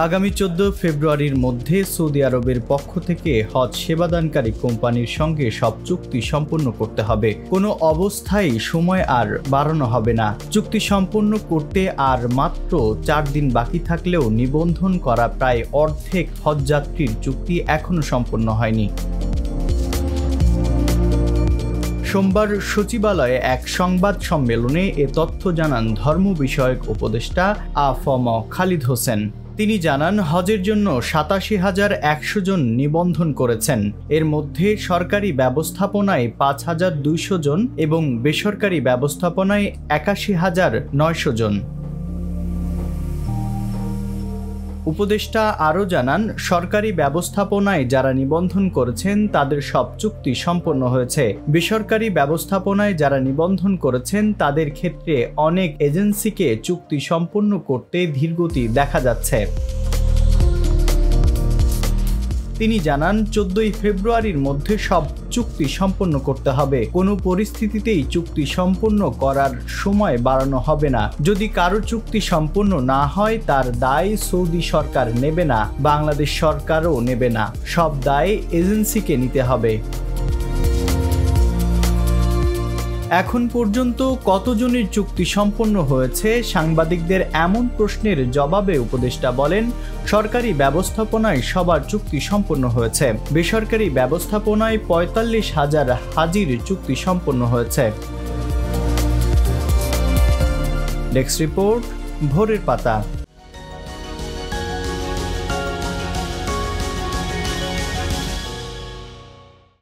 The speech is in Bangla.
আগামী 14 ফেব্রুয়ারির মধ্যে সৌদি আরবের পক্ষ থেকে হজ সেবাদানকারী কোম্পানির সঙ্গে সব চুক্তি সম্পন্ন করতে হবে। কোনো অবস্থায় সময় আর বাড়ানো হবে না। চুক্তি সম্পন্ন করতে আর মাত্র 4 দিন বাকি থাকলেও নিবন্ধন করা প্রায় অর্ধেক হজযাত্রীর চুক্তি এখনো সম্পন্ন হয়নি। সোমবার সচিবালয়ে এক সংবাদ সম্মেলনে এ তথ্য জানান ধর্ম বিষয়ক উপদেষ্টা আ.ফ.ম. খালিদ হোসেন। তিনি জানান, হজের জন্য ৮৭,১০০ জন নিবন্ধন করেছেন। এর মধ্যে সরকারি ব্যবস্থাপনায় ৫,২০০ জন এবং বেসরকারি ব্যবস্থাপনায় ৮১,৯০০ জন। উপদেষ্টা আরও জানান, সরকারি ব্যবস্থাপনায় যারা নিবন্ধন করেছেন তাদের সব চুক্তি সম্পন্ন হয়েছে। বেসরকারি ব্যবস্থাপনায় যারা নিবন্ধন করেছেন তাদের ক্ষেত্রে অনেক এজেন্সিকে চুক্তি সম্পন্ন করতে ধীরগতি দেখা যাচ্ছে। তিনি জানান, 14 ফেব্রুয়ারির মধ্যে সব চুক্তি সম্পন্ন করতে হবে। কোনো পরিস্থিতিতেই চুক্তি সম্পন্ন করার সময় বাড়ানো হবে না। যদি কারো চুক্তি সম্পন্ন না হয় তার দায় সৌদি সরকার নেবে না, বাংলাদেশ সরকারও নেবে না। সব দায় এজেন্সিকে নিতে হবে। এখন পর্যন্ত কতজনের চুক্তি সম্পন্ন হয়েছে? সাংবাদিকদের এমন প্রশ্নের জবাবে উপদেষ্টা বলেন, সরকারি ব্যবস্থাপনায় সবার চুক্তি সম্পন্ন হয়েছে। বেসরকারি ব্যবস্থাপনায় ৪৫,০০০ হাজির চুক্তি সম্পন্ন হয়েছে। ডেস্ক রিপোর্ট, ভোরের পাতা।